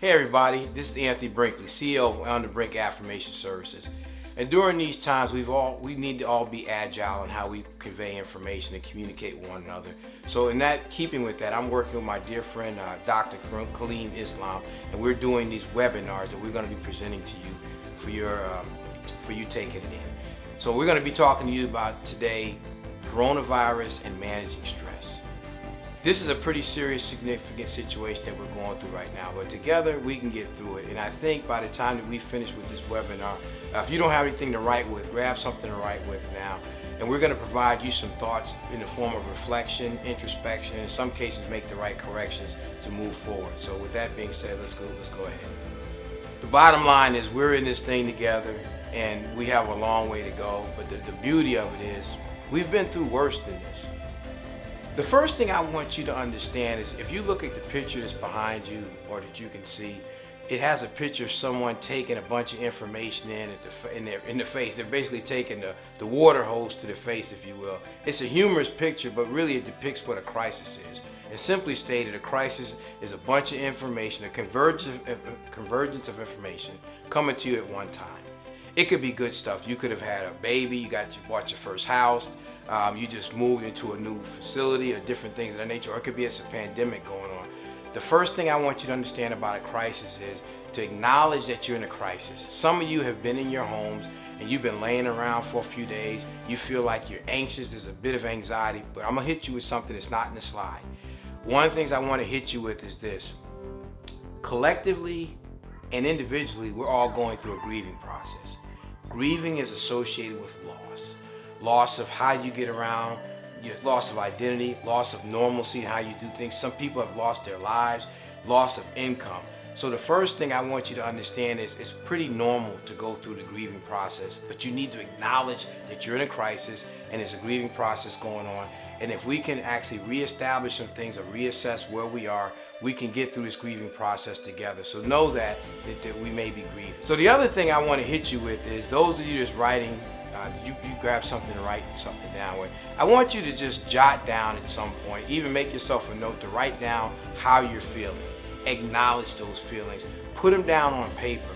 Hey everybody, this is Anthony Brinkley, CEO of On the Brink Affirmation Services. And during these times, we need to all be agile in how we convey information and communicate with one another. So in keeping with that, I'm working with my dear friend, Dr. Kaleem Islam, and we're doing these webinars that we're going to be presenting to you for you taking it in. So we're going to be talking to you about today, coronavirus and managing stress. This is a pretty serious, significant situation that we're going through right now, but together we can get through it. And I think by the time that we finish with this webinar, if you don't have anything to write with, grab something to write with now. And we're going to provide you some thoughts in the form of reflection, introspection, in some cases make the right corrections to move forward. So with that being said, let's go ahead. The bottom line is we're in this thing together and we have a long way to go, but the beauty of it is we've been through worse than this. The first thing I want you to understand is if you look at the picture that's behind you or that you can see, it has a picture of someone taking a bunch of information in the face. They're basically taking the water hose to the face, if you will. It's a humorous picture, but really it depicts what a crisis is. And simply stated, a crisis is a bunch of information, a convergence of information coming to you at one time. It could be good stuff. You could have had a baby, you bought your first house, you just moved into a new facility or different things of that nature, or it could be a pandemic going on. The first thing I want you to understand about a crisis is to acknowledge that you're in a crisis. Some of you have been in your homes and you've been laying around for a few days. You feel like you're anxious, there's a bit of anxiety, but I'm gonna hit you with something that's not in the slide. One of the things I want to hit you with is this. Collectively and individually, we're all going through a grieving process. Grieving is associated with loss. Loss of how you get around, your loss of identity, loss of normalcy, how you do things. Some people have lost their lives, loss of income. So the first thing I want you to understand is it's pretty normal to go through the grieving process, but you need to acknowledge that you're in a crisis and there's a grieving process going on. And if we can actually reestablish some things or reassess where we are, we can get through this grieving process together. So know that we may be grieving. So the other thing I want to hit you with is those of you that's writing, you grab something to write something down with. I want you to just jot down at some point, even make yourself a note to write down how you're feeling. Acknowledge those feelings. Put them down on paper.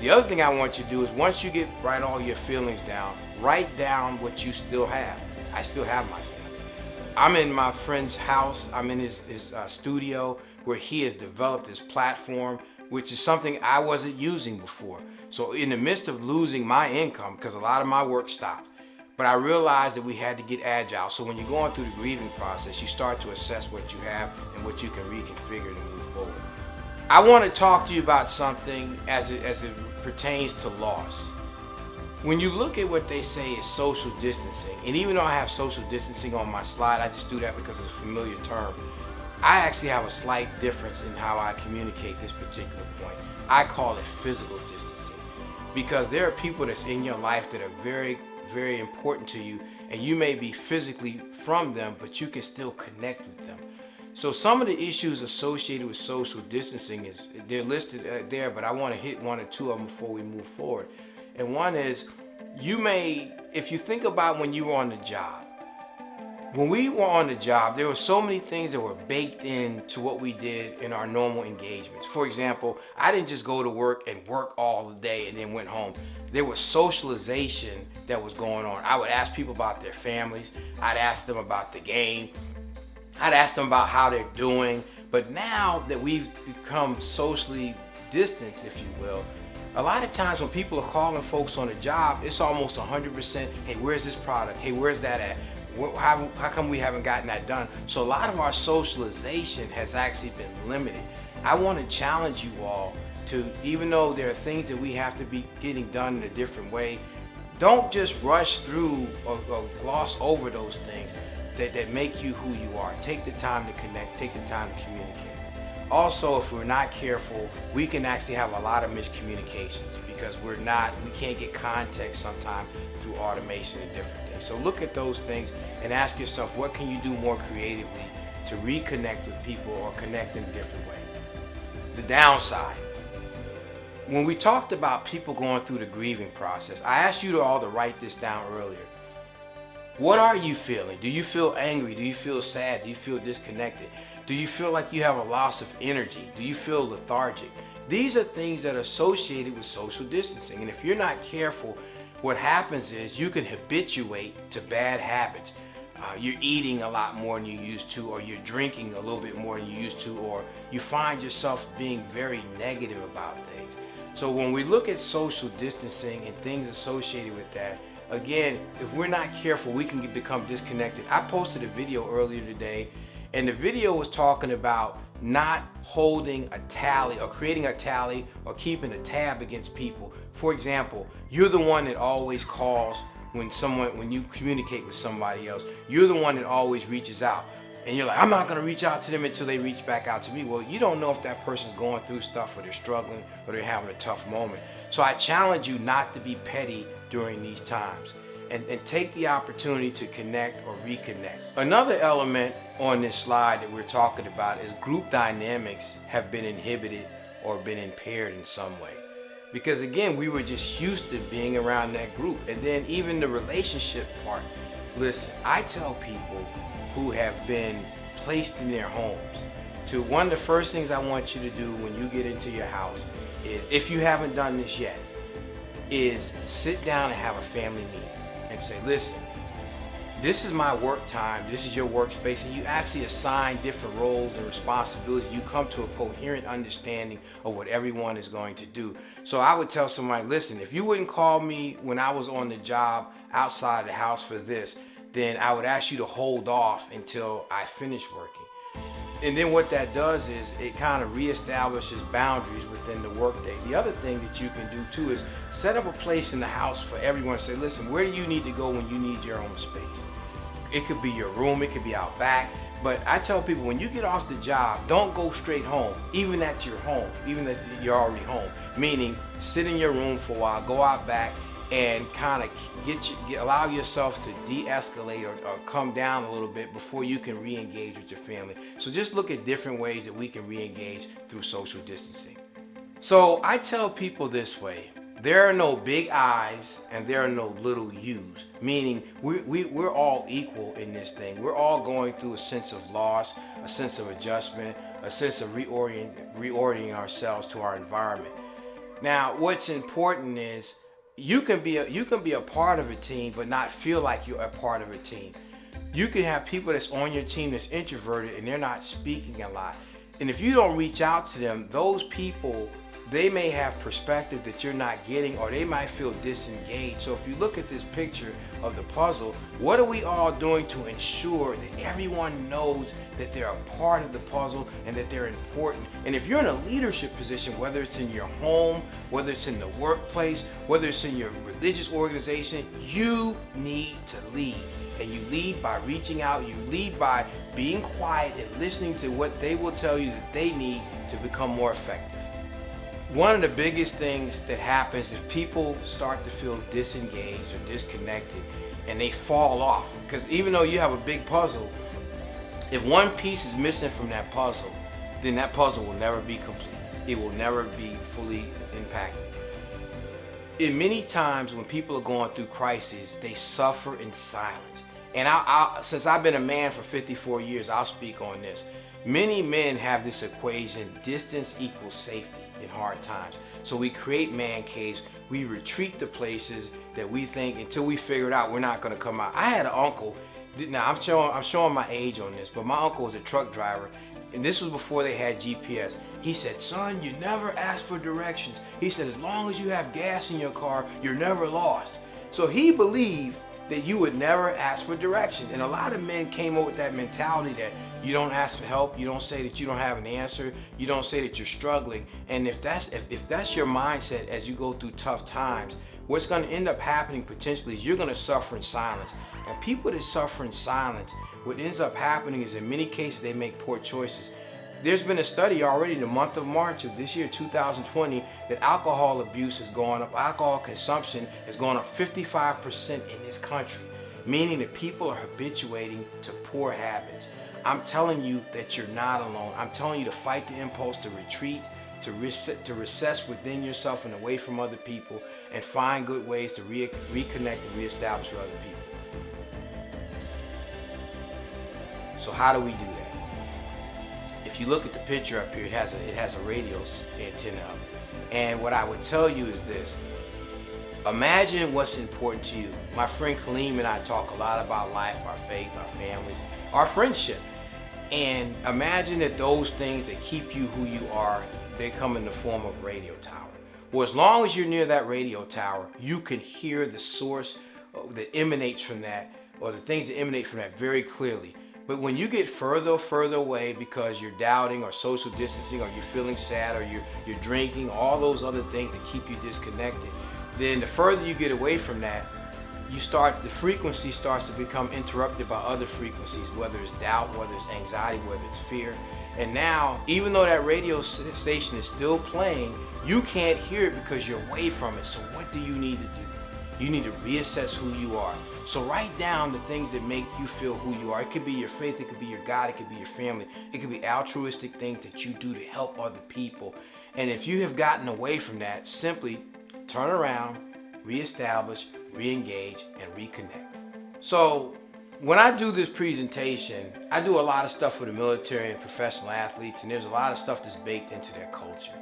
The other thing I want you to do is once you write all your feelings down, write down what you still have. I still have my family. I'm in my friend's house. I'm in his studio where he has developed his platform, which is something I wasn't using before. So in the midst of losing my income, because a lot of my work stopped, but I realized that we had to get agile. So when you're going through the grieving process, you start to assess what you have and what you can reconfigure to move forward. I want to talk to you about something as it pertains to loss. When you look at what they say is social distancing, and even though I have social distancing on my slide, I just do that because it's a familiar term. I actually have a slight difference in how I communicate this particular point. I call it physical distancing because there are people that's in your life that are very, very important to you, and you may be physically from them, but you can still connect with them. So some of the issues associated with social distancing they're listed there, but I want to hit one or two of them before we move forward. And one is, if you think about when you were on the job, when we were on the job, there were so many things that were baked into what we did in our normal engagements. For example, I didn't just go to work and work all the day and then went home. There was socialization that was going on. I would ask people about their families. I'd ask them about the game. I'd ask them about how they're doing. But now that we've become socially distanced, if you will, a lot of times when people are calling folks on a job, it's almost 100%, hey, where's this product? Hey, where's that at? How come we haven't gotten that done? So a lot of our socialization has actually been limited. I want to challenge you all to, even though there are things that we have to be getting done in a different way, don't just rush through or gloss over those things that make you who you are. Take the time to connect, take the time to communicate. Also, if we're not careful, we can actually have a lot of miscommunications because we can't get context sometimes through automation and different things. So look at those things and ask yourself, what can you do more creatively to reconnect with people or connect in a different way? The downside. When we talked about people going through the grieving process, I asked you all to write this down earlier. What are you feeling? Do you feel angry? Do you feel sad? Do you feel disconnected? Do you feel like you have a loss of energy? Do you feel lethargic? These are things that are associated with social distancing. And if you're not careful, what happens is you can habituate to bad habits. You're eating a lot more than you used to, or you're drinking a little bit more than you used to, or you find yourself being very negative about things. So when we look at social distancing and things associated with that, again, if we're not careful, we can become disconnected. I posted a video earlier today, and the video was talking about not holding a tally or creating a tally or keeping a tab against people. For example, you're the one that always calls when you communicate with somebody else. You're the one that always reaches out. And you're like, I'm not going to reach out to them until they reach back out to me. Well, you don't know if that person's going through stuff, or they're struggling, or they're having a tough moment. So I challenge you not to be petty during these times, and take the opportunity to connect or reconnect. Another element on this slide that we're talking about is group dynamics have been inhibited or been impaired in some way. Because again, we were just used to being around that group. And then even the relationship part. Listen, I tell people who have been placed in their homes, one of the first things I want you to do when you get into your house is, if you haven't done this yet, is sit down and have a family meeting and say, listen, this is my work time, this is your workspace, and you actually assign different roles and responsibilities. You come to a coherent understanding of what everyone is going to do. So I would tell somebody, listen, if you wouldn't call me when I was on the job outside the house for this, then I would ask you to hold off until I finish working. And then what that does is it kind of reestablishes boundaries within the workday. The other thing that you can do too is set up a place in the house for everyone. Say, listen, where do you need to go when you need your own space? It could be your room, it could be out back. But I tell people, when you get off the job, don't go straight home, even at your home, even if you're already home. Meaning, sit in your room for a while, go out back, and kind of allow yourself to de-escalate or come down a little bit before you can re-engage with your family. So just look at different ways that we can re-engage through social distancing. So I tell people this way: there are no big I's and there are no little U's, meaning we're all equal in this thing. We're all going through a sense of loss, a sense of adjustment, a sense of reorienting ourselves to our environment. Now, what's important is you can be a part of a team but not feel like you're a part of a team. You can have people that's on your team that's introverted and they're not speaking a lot. And if you don't reach out to them, those people, they may have perspective that you're not getting, or they might feel disengaged. So if you look at this picture of the puzzle, what are we all doing to ensure that everyone knows that they're a part of the puzzle and that they're important? And if you're in a leadership position, whether it's in your home, whether it's in the workplace, whether it's in your religious organization, you need to lead. And you lead by reaching out, you lead by being quiet and listening to what they will tell you that they need to become more effective. One of the biggest things that happens is people start to feel disengaged or disconnected, and they fall off. Because even though you have a big puzzle, if one piece is missing from that puzzle, then that puzzle will never be complete. It will never be fully impacted. And many times when people are going through crises, they suffer in silence. And since I've been a man for 54 years, I'll speak on this. Many men have this equation: distance equals safety in hard times. So we create man caves, we retreat to places that we think, until we figure it out, we're not going to come out. I had an uncle, now I'm showing my age on this, but my uncle was a truck driver, and this was before they had GPS. He said, son, you never ask for directions. He said, as long as you have gas in your car, you're never lost. So he believed that you would never ask for directions. And a lot of men came up with that mentality that you don't ask for help, you don't say that you don't have an answer, you don't say that you're struggling. And if that's your mindset as you go through tough times, what's going to end up happening potentially is you're going to suffer in silence. And people that suffer in silence, what ends up happening is in many cases they make poor choices. There's been a study already in the month of March of this year, 2020, that alcohol abuse has gone up, alcohol consumption has gone up 55% in this country, meaning that people are habituating to poor habits. I'm telling you that you're not alone. I'm telling you to fight the impulse to retreat, to recess within yourself and away from other people, and find good ways to reconnect and reestablish with other people. So how do we do that? If you look at the picture up here, it has a radio antenna up. And what I would tell you is this. Imagine what's important to you. My friend Kaleem and I talk a lot about life, our faith, our families, our friendship. And imagine that those things that keep you who you are, they come in the form of a radio tower. Well, as long as you're near that radio tower, you can hear the source that emanates from that, or the things that emanate from that very clearly. But when you get further away because you're doubting or social distancing or you're feeling sad or you're drinking, all those other things that keep you disconnected, then the further you get away from that, the frequency starts to become interrupted by other frequencies, whether it's doubt, whether it's anxiety, whether it's fear. And now, even though that radio station is still playing, you can't hear it because you're away from it. So what do you need to do? You need to reassess who you are. So write down the things that make you feel who you are. It could be your faith, it could be your God, it could be your family. It could be altruistic things that you do to help other people. And if you have gotten away from that, simply turn around, reestablish, re-engage, and reconnect. So when I do this presentation, I do a lot of stuff for the military and professional athletes, and there's a lot of stuff that's baked into their culture.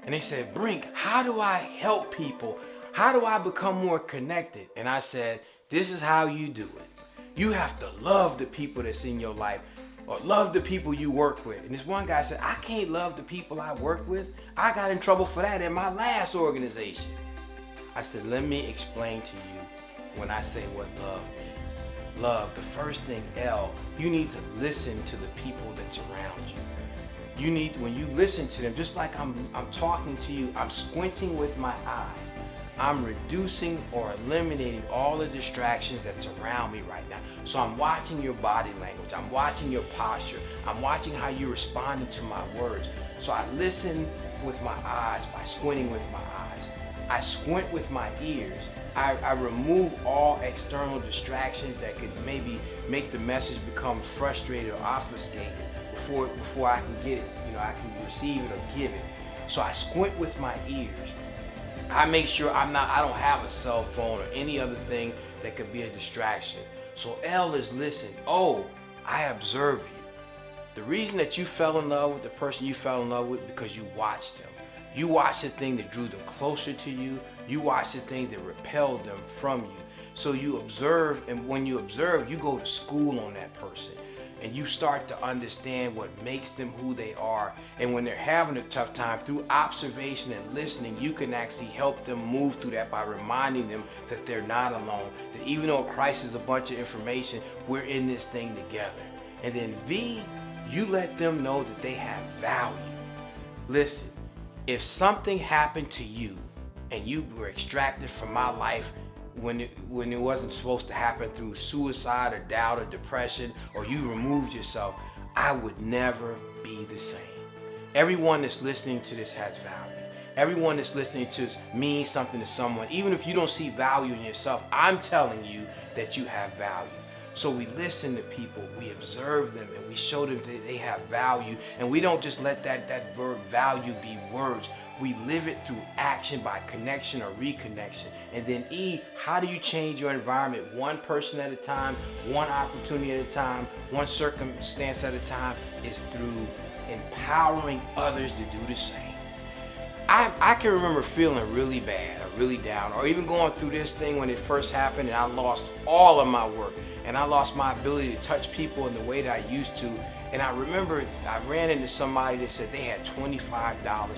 And they said, Brink, how do I help people? How do I become more connected? And I said, this is how you do it. You have to love the people that's in your life, or love the people you work with. And this one guy said, I can't love the people I work with. I got in trouble for that in my last organization. I said, let me explain to you when I say what love means. Love, the first thing, L, you need to listen to the people that's around you. You need, when you listen to them, just like I'm talking to you, I'm squinting with my eyes. I'm reducing or eliminating all the distractions that's around me right now. So I'm watching your body language. I'm watching your posture. I'm watching how you're responding to my words. So I listen with my eyes by squinting with my eyes. I squint with my ears. I remove all external distractions that could maybe make the message become frustrated or obfuscated before I can get it. I can receive it or give it. So I squint with my ears. I make sure I don't have a cell phone or any other thing that could be a distraction. So L is listen. O, I observe you. The reason that you fell in love with the person you fell in love with because you watched them. You watched the thing that drew them closer to you. You watched the thing that repelled them from you. So you observe, and when you observe, you go to school on that person. And you start to understand what makes them who they are. And when they're having a tough time, through observation and listening, you can actually help them move through that by reminding them that they're not alone. That even though Christ is a bunch of information, we're in this thing together. And then V, you let them know that they have value. Listen, if something happened to you and you were extracted from my life when it wasn't supposed to happen through suicide or doubt or depression, or you removed yourself, I would never be the same. Everyone that's listening to this has value. Everyone that's listening to this means something to someone. Even if you don't see value in yourself, I'm telling you that you have value. So we listen to people, we observe them, and we show them that they have value. And we don't just let that verb value be words. We live it through action by connection or reconnection. And then E, how do you change your environment one person at a time, one opportunity at a time, one circumstance at a time? Is through empowering others to do the same. I can remember feeling really bad or really down, or even going through this thing when it first happened and I lost all of my work and I lost my ability to touch people in the way that I used to. And I remember I ran into somebody that said they had $25 to their name.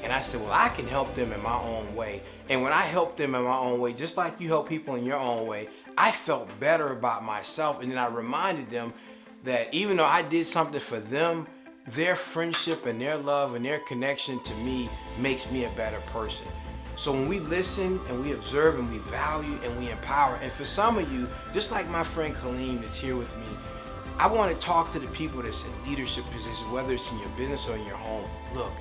And I said, well, I can help them in my own way. And when I helped them in my own way, just like you help people in your own way, I felt better about myself. And then I reminded them that even though I did something for them, their friendship and their love and their connection to me makes me a better person. So when we listen and we observe and we value and we empower, and for some of you, just like my friend Kaleem that's here with me, I want to talk to the people that's in leadership positions, whether it's in your business or in your home. Look,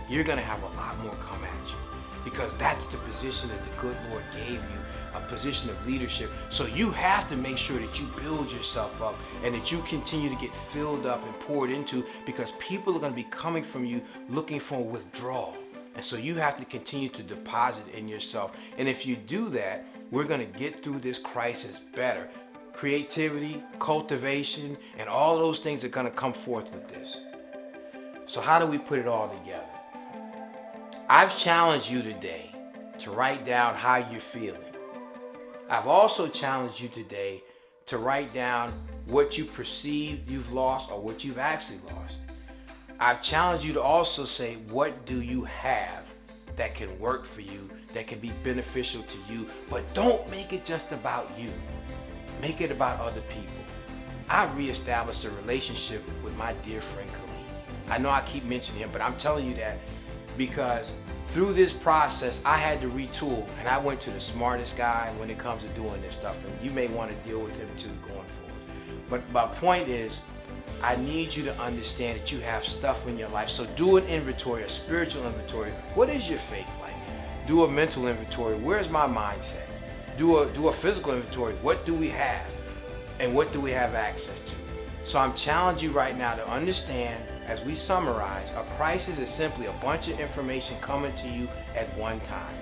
you're going to have a lot more come at you because that's the position that the good Lord gave you, a position of leadership. So you have to make sure that you build yourself up and that you continue to get filled up and poured into, because people are going to be coming from you looking for withdrawal. And so you have to continue to deposit in yourself. And if you do that, we're going to get through this crisis better. creativity, cultivation, and all those things are going to come forth with this. So how do we put it all together? I've challenged you today to write down how you're feeling. I've also challenged you today to write down what you perceive you've lost or what you've actually lost. I've challenged you to also say, what do you have that can work for you, that can be beneficial to you, but don't make it just about you. Make it about other people. I've reestablished a relationship with my dear friend Khalid. I know I keep mentioning him, but I'm telling you that because through this process, I had to retool, and I went to the smartest guy when it comes to doing this stuff, and you may want to deal with him too going forward. But my point is, I need you to understand that you have stuff in your life. So do an inventory, a spiritual inventory. What is your faith like? Do a mental inventory. Where's my mindset? Do a physical inventory. What do we have? And what do we have access to? So I'm challenging you right now to understand, as we summarize, a crisis is simply a bunch of information coming to you at one time.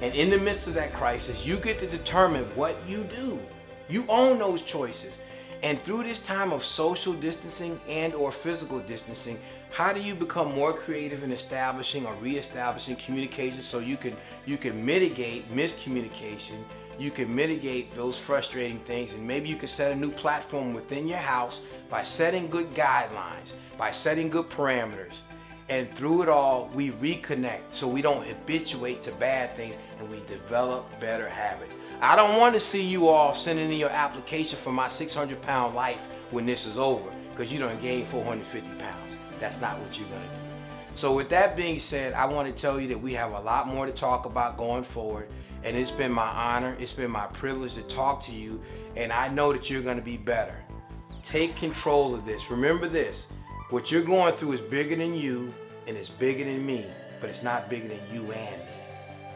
And in the midst of that crisis, you get to determine what you do. You own those choices. And through this time of social distancing and or physical distancing, how do you become more creative in establishing or reestablishing communication so you can mitigate miscommunication, you can mitigate those frustrating things, and maybe you can set a new platform within your house by setting good guidelines, by setting good parameters. And through it all, we reconnect so we don't habituate to bad things and we develop better habits. I don't want to see you all sending in your application for my 600-pound life when this is over, because you done gained 450 pounds. That's not what you're going to do. So with that being said, I want to tell you that we have a lot more to talk about going forward, and it's been my honor, it's been my privilege to talk to you, and I know that you're going to be better. Take control of this. Remember this, what you're going through is bigger than you, and it's bigger than me, but it's not bigger than you and me.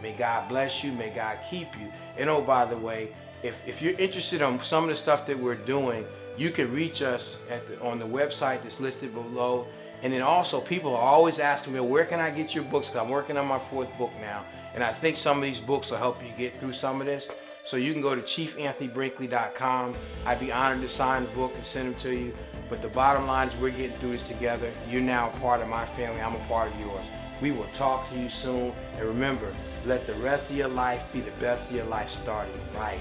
May God bless you. May God keep you. And oh, by the way, if you're interested in some of the stuff that we're doing, you can reach us on the website that's listed below. And then also, people are always asking me, where can I get your books? Because I'm working on my 4th book now. And I think some of these books will help you get through some of this. So you can go to ChiefAnthonyBrinkley.com. I'd be honored to sign the book and send them to you. But the bottom line is we're getting through this together. You're now a part of my family. I'm a part of yours. We will talk to you soon. And remember, let the rest of your life be the best of your life starting right